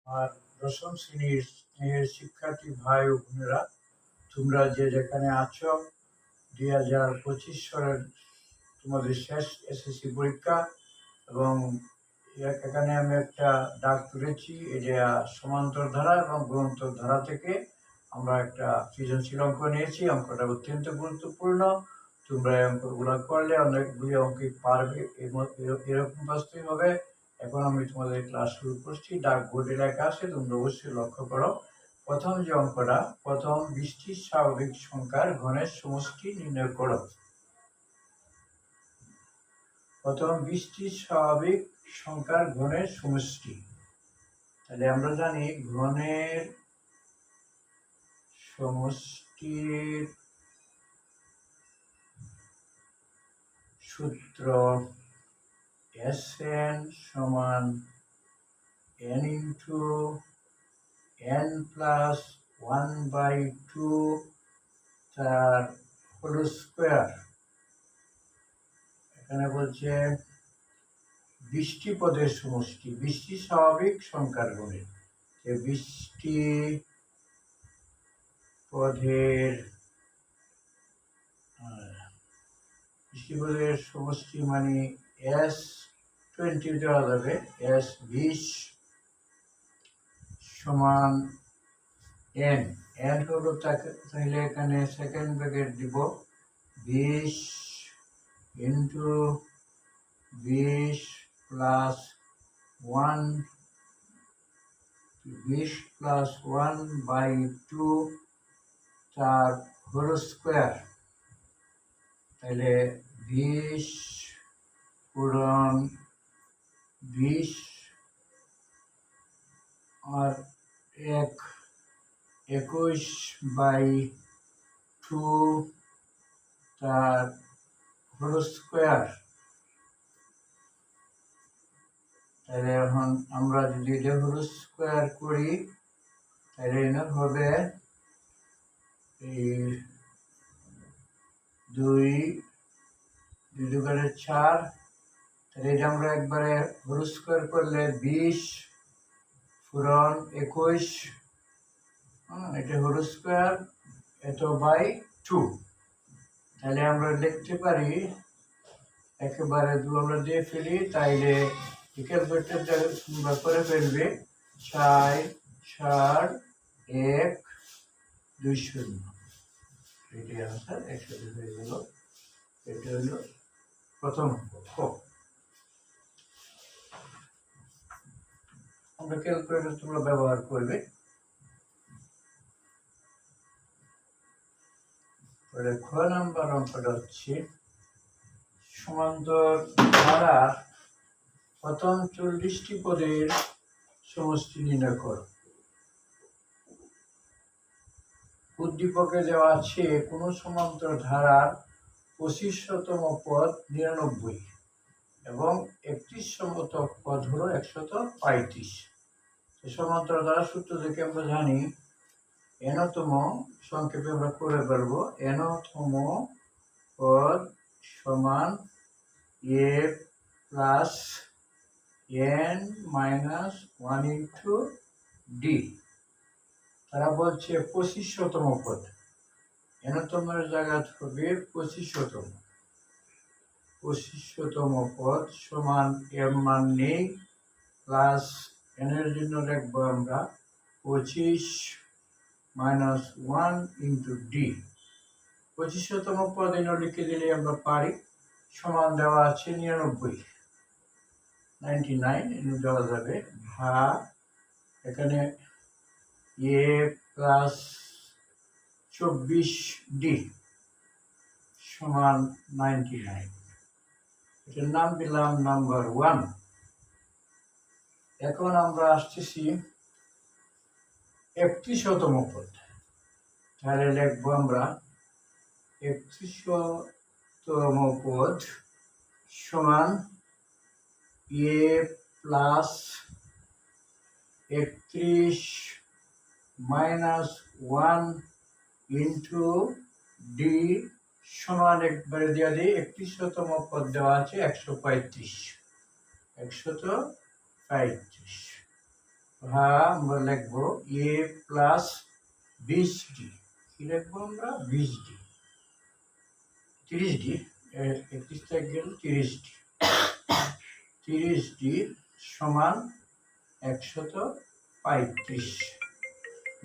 আর দশম শ্রেণীর স্নেহের শিক্ষার্থী ভাই ও বোনেরা, তোমরা যে যেখানে আছো, 2025 সালের তোমাদের শেষ এসএসসি পরীক্ষা এবং এখানে আমি একটা ডাক তুলেছি। এটা সমান্তর ধারা এবং গ্রন্থর ধারা থেকে আমরা একটা সৃজনশীল অঙ্ক নিয়েছি। অঙ্কটা অত্যন্ত গুরুত্বপূর্ণ। তোমরা এই অঙ্কগুলো করলে অনেকগুলি অঙ্কে পারবে, এরকম বাস্তবভাবে। এখন আমি তোমাদের ক্লাস শুরু করছি। ডাক বোর্ডে লেখা আছে, তোমরা অবশ্যই লক্ষ্য করো। প্রথম যে অঙ্কটা, প্রথম 20টি স্বাভাবিক সংখ্যার ঘনের সমষ্টি নির্ণয় করো। প্রথম 20টি স্বাভাবিক সংখ্যার ঘনের সমষ্টি। তাহলে আমরা জানি ঘনের সমষ্টির সূত্র Sn সমান n ইন্টু n প্লাস 1/2 তার হোল স্কোয়ার। এখানে বলছে 20টি পদের সমষ্টি, 20টি স্বাভাবিক সংখ্যার গুণের। 20টি পদের সমষ্টি মানে S20 দেওয়া যাবে। S20 সমান n। n হলো তাহলে এখানে সেকেন্ড ব্র্যাকেট দিব 20 ইন্টু 20 প্লাস 1, 20 প্লাস 1/2 তার হোল স্কোয়ার। তাহলে 20 পূরণ 20 আর 21/2 তার হোল স্কোয়ার। তাহলে এখন আমরা যদি এটা হোল স্কোয়ার করি তাহলে হবে 2 2 4। তাহলে এটা আমরা একবারে হোল স্কোয়ার করলে 20 পূরণ 21, এটা হোল স্কোয়ার, এত বাই 2। তাহলে আমরা লিখতে পারি একেবারে আমরা দিয়ে ফেলি, তাইলে ক্যালকুলেটরটা তোমরা করে ফেলবে 4 4 1 2 0। এটাই আনসার, একসাথে হয়ে গেল। এটা হলো প্রথম অঙ্ক। আমরা ক্যালকুলেটর তোমরা ব্যবহার করবে। খ নাম্বার অঙ্কটা হচ্ছে সমান্তর ধারার প্রথম 40টি পদের সমষ্টি নির্ণয় করো। উদ্দীপকে দেওয়া আছে কোন সমান্তর ধারার 25তম পদ 99 এবং 31তম পদ হলো 135। সমান্তর ধারার সূত্র থেকে আমরা জানি nতম, সংক্ষেপে আমরা করে পারবো, nতম পদ সমান a plus n minus 1 into d। তারা বলছে 25তম পদ, nতমের জায়গা হবে 25তম। 25তম পদ সমান এর মান নেই, প্লাস n এর জন্য লিখবো আমরা 25 মাইনাস 1 ইন্টু ডি। 25তম পদ লিখে দিলে আমরা পারি, সমান দেওয়া আছে 99 দেওয়া যাবে, ভাগ এখানে এ প্লাস 24d সমান 99। এটার নাম দিলাম নাম্বার 1। এখন আমরা আসতেছি 31তম পদ। তাহলে লিখবো আমরা 31তম পদ সমান এ প্লাস 31 মাইনাস 1 ইন্টু ডি সমান, একবারে দিয়ে দিই 31তম পদ দেওয়া আছে 135। আমরা লিখবো এ প্লাস 20d। কি লিখবো আমরা? 20d, 30d, 31 থেকে গেল 30d, 30d সমান 135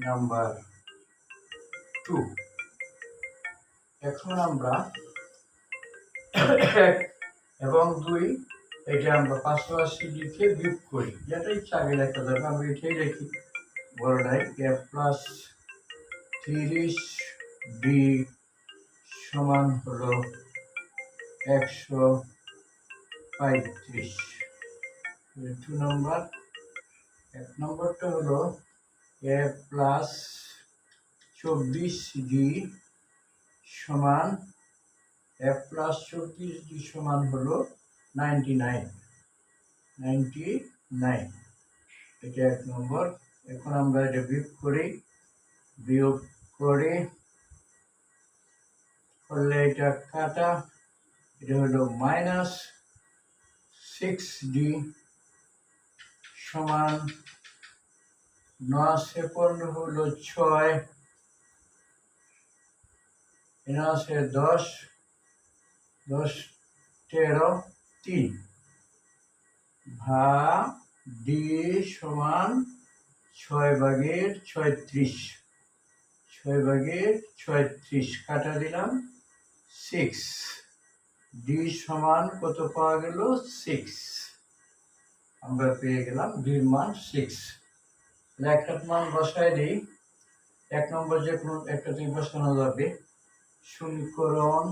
নাম্বার 2। এখন আমরা 1 এবং 2 এটা আমরা পাশাপাশি লিখে বিয়োগ করি, যেটা ইচ্ছা আগে লেখা যাবে, আমরা এটাই লিখি বড়টাই। এ প্লাস 30d সমান হলো 135। 2 নম্বর। 1 নম্বরটা হলো এ প্লাস 24d সমান প্লাস 24d সমান হলো 99। এটা 1 নম্বর। এখন আমরা এটা বিয়োগ করে করলে এটা কাটা, এটা হলো মাইনাস 6d সমান 9 হলো 6, 10, 10, 13, 3 ভাগ ডি সমান 6/36, 6/36 কাটা দিলাম 6, ডি সমান কত পাওয়া গেল? 6। আমরা পেয়ে গেলাম ডির মান 6। একটা মান বসায় দিই। 1 নম্বর যে কোনো একটা দিয়ে বসানো যাবে। সমীকরণ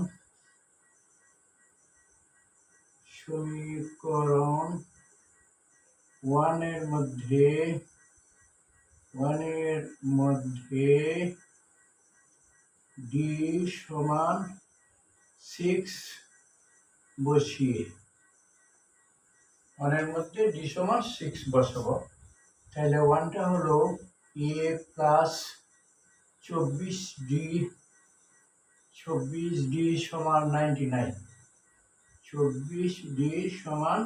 1 এর মধ্যে ডি সমান 6 বসিয়ে, 1 এর মধ্যে ডি সমান 6 বসাবো। তাহলে 1টা হলো এ প্লাস 24d সমান 99, 24d সমান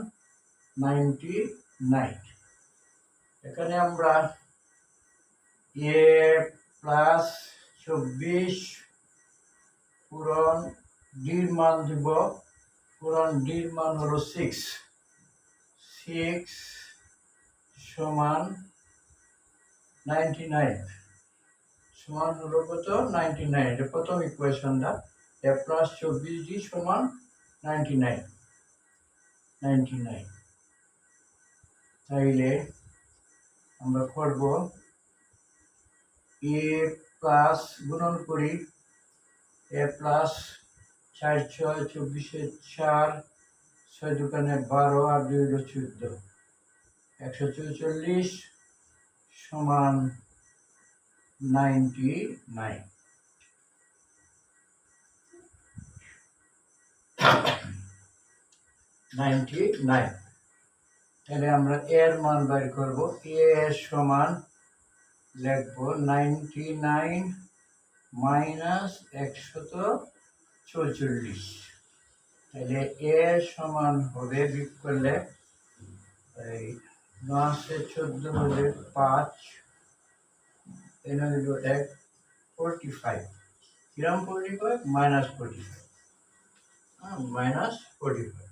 99। এখানে আমরা এ প্লাস 24 পূরণ ডির মান দিব। পূরণ ডির মান হলো 6 সমান 99 সমান হলো কত? 99। এটা প্রথম ইকুয়েশনটা। এ প্লাস 24d সমান 99। তাইলে আমরা করব এ প্লাস গুণন করি, এ প্লাস 4 6 24 4, 6 দোকানে 12 আর 2 হলো 14, 144 সমান 99। তাহলে আমরা এর মান বের করব। এ সমান লিখবো 99 মাইনাস 144। তাহলে এ সমান হবে, বিয়োগ করলে এই 9 হলে 5, এনে হইল 45। কিরম 45? -45। -45।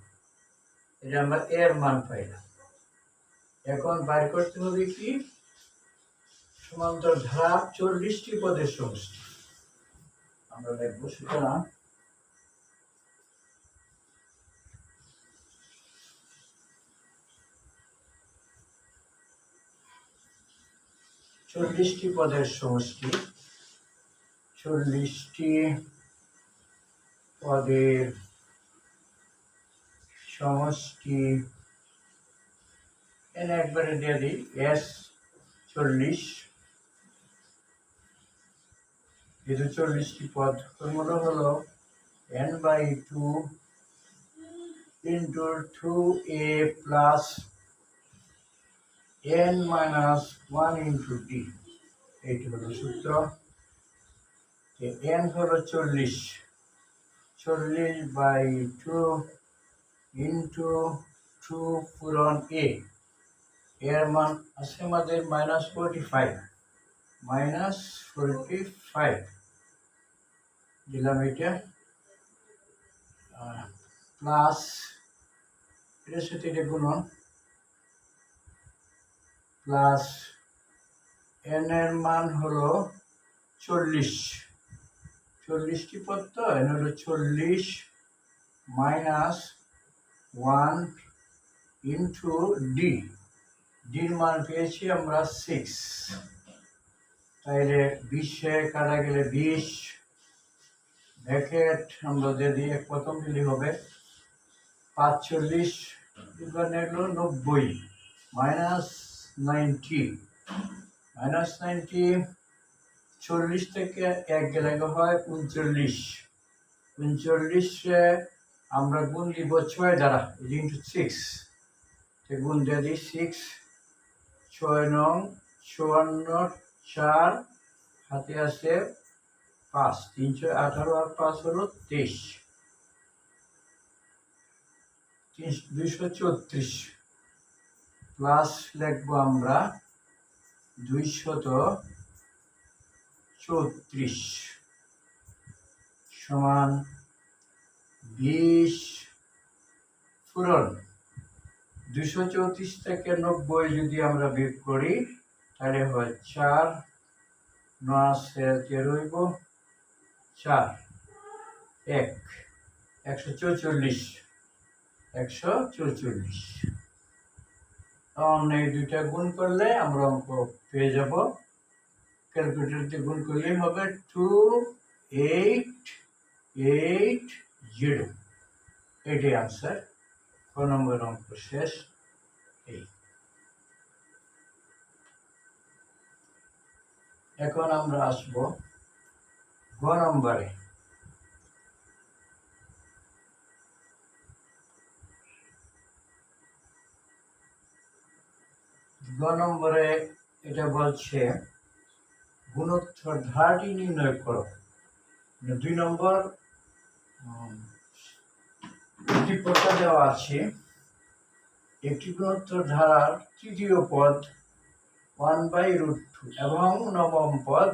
এটা আমরা এর মান পাইলাম। এখন বাইর করতে হবে কি? সমান্তর ধারা 40টি পদের সমষ্টি। আমরা লিখবো, সুতরাং 40টি পদের সমষ্টি, 40টি পদের সমষ্টি এনে একবারে দিয়ে দিই S 40। যেহেতু 40টি পদ, ফর্মুলা হলো n/2 into 2a plus n minus 1 into d। এইটি হলো সূত্র। n হলো 40, 40/2 into 2 পূরণ a। এর মান আছে আমাদের -45 দিলাম এটা, প্লাস এটার সাথে এটা গুণন, প্লাস n এর মান হলো 40টি পদ, তো n হলো 40 মাইনাস 1 ইন্টু ডির মান পেয়েছি আমরা 6, তাইলে 20 কাটা গেলে 20 ব্র্যাকেট আমরা যদি প্রথম দিলে হবে 45 এগুলো 90 -90 40 থেকে 1 গেলে হয় 39 আমরা গুণ দিব 6 দ্বারা ইন্টু 6, গুণ দিয়ে দিই 6 6 নং 54 4 হাতে আছে 5 318 আর 5 হলো 23 234 প্লাস লিখবো আমরা 234 সমান 20 পূরণ 234 থেকে 90 যদি আমরা বিয়োগ করি তাহলে হয় 4 9 রইব 4 1 144 তখন এই দুইটা গুণ করলে আমরা অঙ্ক পেয়ে যাব। ক্যালকুলেটর দিয়ে গুণ করলেই হবে 2880, এটাই আনসার। ক নম্বর অঙ্ক শেষ। এখন আমরা আসব গ নম্বরে। গ নম্বরে এটা বলছে গুণোত্তর ধারাটি নির্ণয় করো। 2 নম্বর একটি প্রশ্ন দেওয়া আছে, একটি গুণোত্তর ধারার তৃতীয় পদ 1/√2 এবং নবম পদ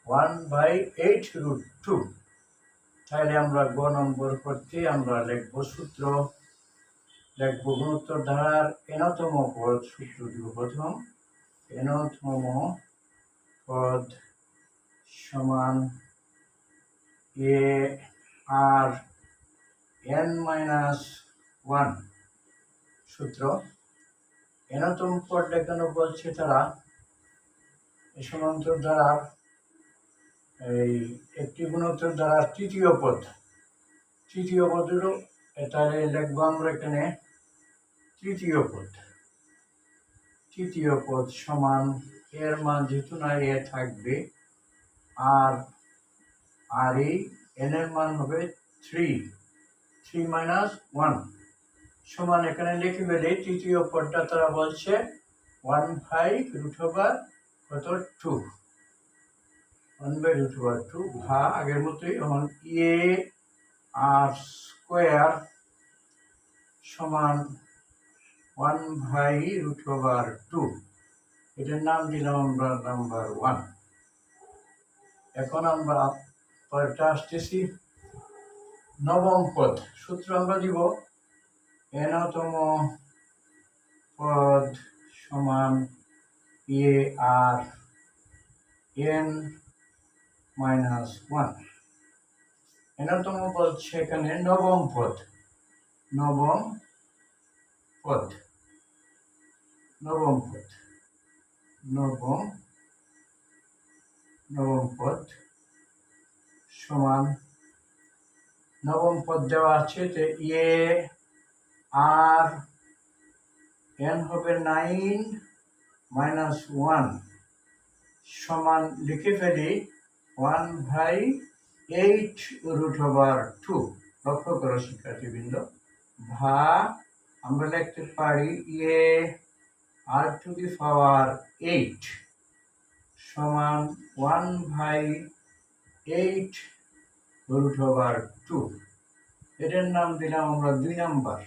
1/8√2। তাহলে আমরা গ নম্বর করতে আমরা লিখব সূত্র, লিখব গুণোত্তর ধারার nতম পদ, সূত্র দিব প্রথম nতম পদ সমান a আর n-1 সূত্র। nতম পদ দেখানো বলছে তারা এই সমান্তর ধারার এই একটি গুণোত্তর ধারার তৃতীয় পদ হলো, তাহলে লিখবো আমরা এখানে তৃতীয় পদ সমান এর মান যেহেতু না এ থাকবে আর এই n এর মান হবে 3 - 1 সমান এখানে লিখে ফেলে তৃতীয় পদটা তারা বলছে 1/√2 ভা আগের মতোই। এখন a আর স্কোয়ার সমান 1/√2, এটার নাম দিলাম আমরা নাম্বার 1। এখন আমরা পরেরটা আসতেছি নবম পদ। সূত্র আমরা দিব nতম পদ সমান a আর n-1। nতম বলছে এখানে নবম পদ সমান নবম পদ দেওয়া আছে যে a আর n হবে 9-1 সমান লিখে ফেলি 1/8√2। লক্ষ্য করো শিক্ষার্থীবৃন্দ, ভা আমরা লিখতে পারি a r⁸ সমান 1/8√2। এটার নাম দিলাম আমরা 2 নম্বর।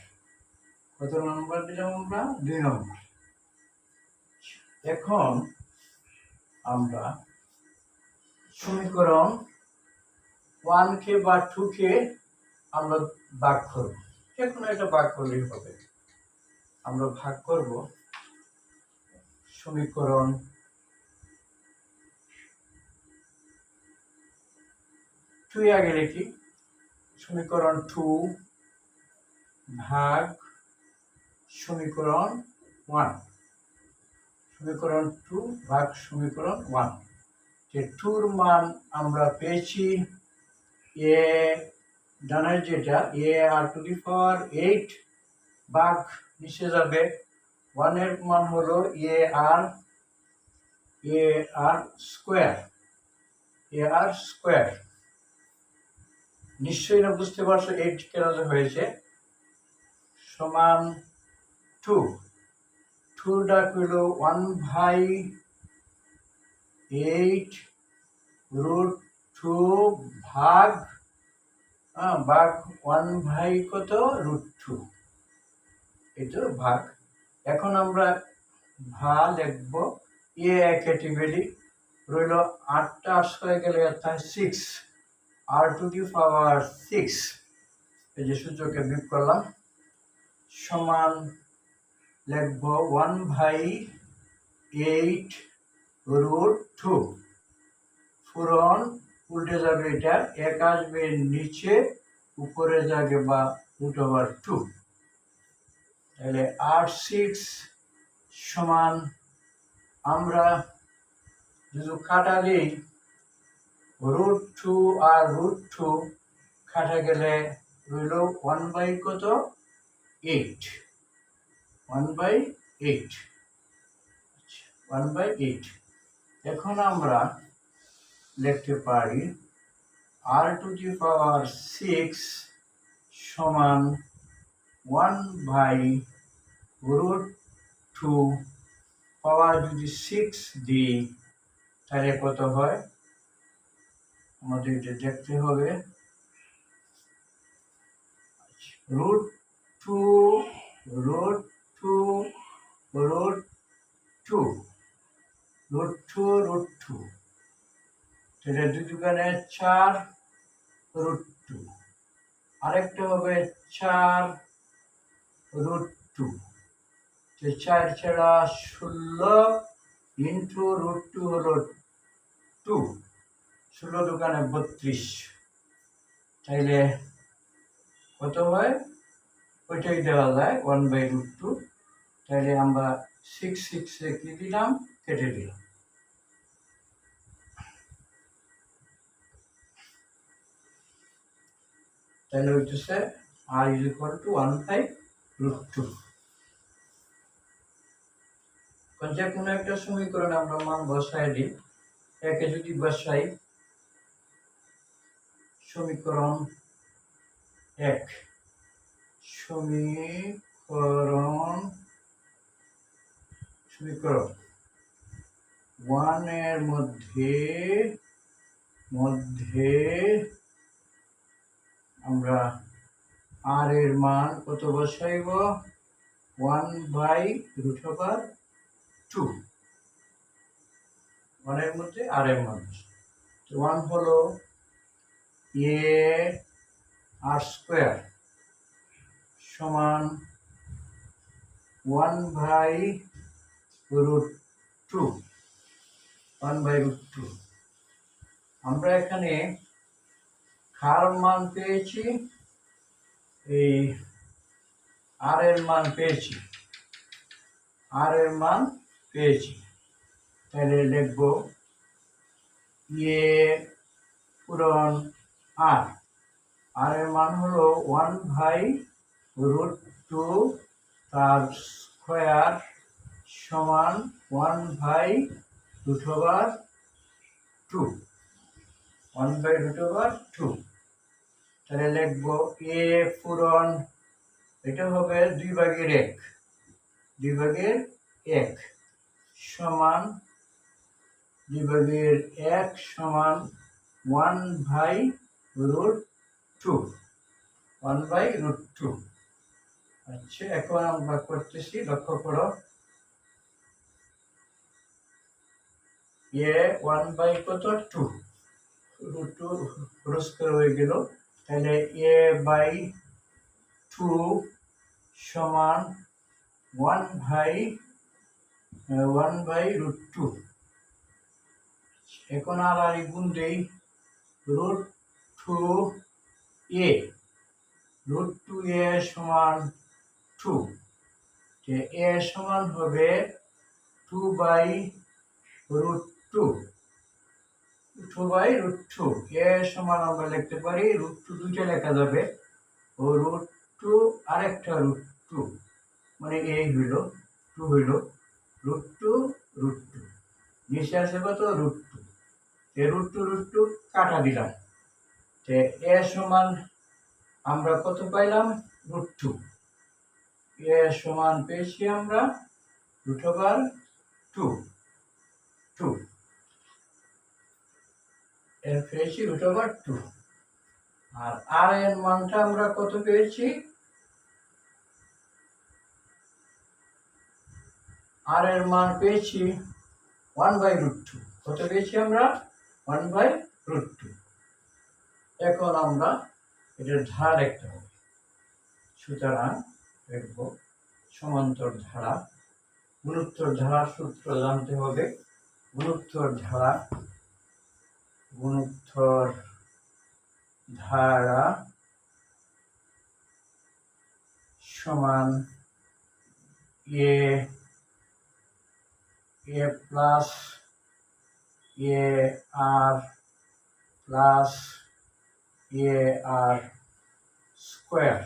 কত নম্বর দিলাম আমরা? 2 নম্বর। এখন আমরা সমীকরণ 1 কে বা 2 কে আমরা ভাগ করব, যে কোনো একটা ভাগ করলেই হবে। আমরা ভাগ করব সমীকরণ 2 আগে লিখি। সমীকরণ 2 ভাগ সমীকরণ 1। সমীকরণ 2 ভাগ সমীকরণ 1, যে 2 এর মান আমরা পেয়েছি এ, ডানের যেটা এ আর টু দি পাওয়ার 8 ভাগ নিচে যাবে 1 এর মান হলো এ আর স্কোয়ার, নিশ্চয়ই না বুঝতে পারছো 8 কেন হয়েছে, সমান 2। 2টা হলো 1/8 √2 ভাগ 1 কত √2, এই তো ভাগ। এখন আমরা লিখবো এ ক্যাটেগরি রইল 8টা 8 হয়ে গেলে 6 আর টু দি পাওয়ার 6, এই যে সূচকে বিয়োগ করলাম, সমান লিখবো 1/8 √2। পূরণ উল্টে যাবে, এটা 1 আসবে নিচে, উপরে যাবে বা √2। তাহলে 8/6 সমান, আমরা যদি কাটা দিই √2 আর √2 কাটা গেলে রইল 1/8। 1/8। এখন আমরা লিখতে পারি আর টু দি পাওয়ার 6 সমান 1/√2। পাওয়ার যদি 6 দিই তাহলে কত হয় আমাদের এটা দেখতে হবে। √2 সেটা 2 দুগুণে 4 √2, আরেকটা হবে 4 √2, 4 ছাড়া 16 ইন্টু √2 হলো 2, 16 দুগুণে 32, তাইলে কত হয় ওইটাই দেওয়া যায় 1/√2। তাহলে আমরা 6 কি দিলাম, কেটে দিলাম। তাহলে হইতেছে r = 1/√2। যে কোনো একটা সমীকরণে আমরা মান বসাই দিই। একে যদি বসাই সমীকরণ 1, সমীকরণ 1 এর মধ্যে আমরা r এর মান কত বসাইব, 1/√2। 1 এর মধ্যে r এর মান 1 হলো a r স্কয়ার সমান 1/√2। আমরা এখানে কার মান পেয়েছি, এই r এর মান পেয়েছি, তাহলে লিখব এ পূরণ r এর মান হলো 1/√2 তার স্কয়ার সমান 1/√2। তাহলে লিখব এ পূরণ, এটা হবে 2/1 সমান 1/√2। আচ্ছা, এখন আমরা করতেছি, লক্ষ্য করো এ 1 বাই কত 2 রুট 2 হোল স্কয়ার হয়ে গেল। তাহলে এ বাই 2 সমান 1 বাই রুট 2। এখন আর গুণ দেই, রুট 2a সমান 2। যে a সমান হবে 2/√2। a সমান আমরা লিখতে পারি √2, দুইটা লেখা যাবে, ও √2 আরেকটা √2, মানে এই হইল 2 হইল √2 নিচে আছে কত √2। √2 কাটা দিলাম। a সমান আমরা কত পাইলাম √2। a সমান পেয়েছি আমরা √2 এর পেয়েছি √2। আর এর মানটা আমরা কত পেয়েছি, আর এর মান পেয়েছি 1/√2। কত পেয়েছি আমরা 1/√2। এখন আমরা এটার ধারা লিখতে হবে। সুতরাং লিখব সমান্তর ধারা, গুণোত্তর ধারার সূত্র জানতে হবে। গুণোত্তর ধারা সমান a plus ar plus ar square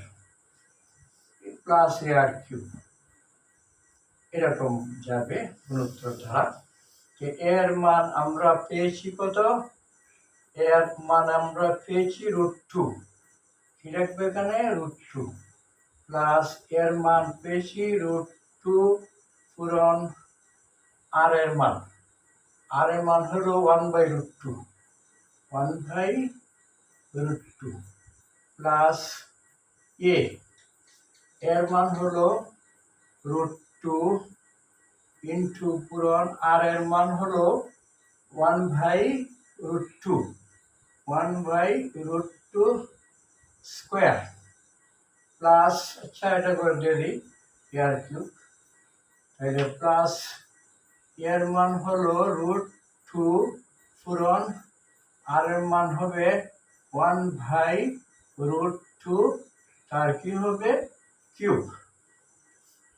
plus ar cube, এরকম যাবে গুণোত্তর ধারা। এর মান আমরা পেয়েছি কত, এর মান আমরা পেয়েছি √2, কি লিখবে এখানে √2, প্লাস এর মান পেয়েছি √2 পূরণ আর এর মান, হলো 1/√2 প্লাস এর মান হলো √2 ইন্টু পূরণ আর এর মান হলো 1/√2 স্কয়ার প্লাস, আচ্ছা এটা করে দিয়ে দিই আর কিউব। তাহলে প্লাস এর মান হলো √2 পূরণ আর এর মান হবে 1/√2, তার কি হবে কিউব।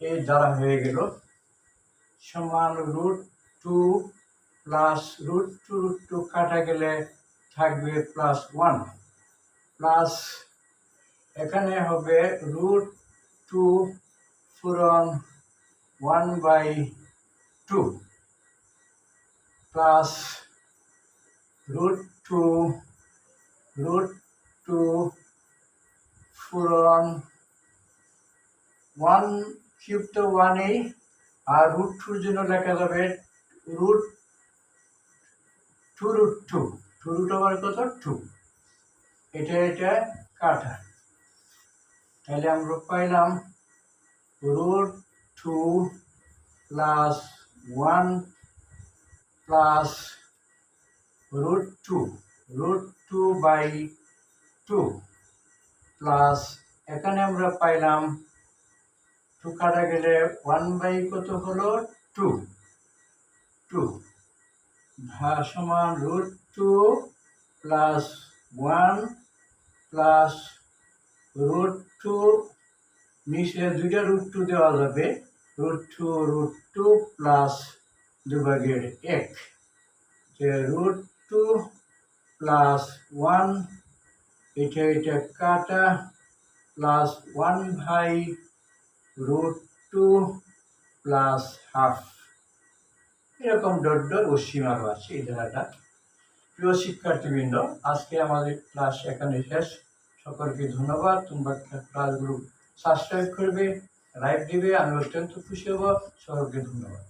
এই দ্বারা হয়ে গেল সমান √2 প্লাস √2 কাটা গেলে থাকবে +1, প্লাস এখানে হবে √2 পূরণ 1/2 প্লাস √2 পূরণ 1 কিউব তো 1ই, আর √2 জন্য লেখা যাবে √2 কত 2, এটা কাটা। তাহলে আমরা পাইলাম √2 প্লাস 1 প্লাস √2/2 প্লাস এখানে আমরা পাইলাম 2 কাটা গেলে 1 কত হলো 2 সমান √2 প্লাস 1 প্লাস √2, নিচে দুইটা √2 দেওয়া যাবে, √2 প্লাস 2/1, যে √2 প্লাস 1 এটা কাটা প্লাস 1/√2 প্লাস হাফ, এরকম ডট ডট ও সীমারও আছে এই ধারাটা। প্রিয় শিক্ষার্থীবৃন্দ, আজকে আমাদের ক্লাস এখানে শেষ। সকলকে ধন্যবাদ। তোমরা ক্লাসগুলো সাবস্ক্রাইব করবে, লাইক দিবে, আমি অত্যন্ত খুশি হব। সকলকে ধন্যবাদ।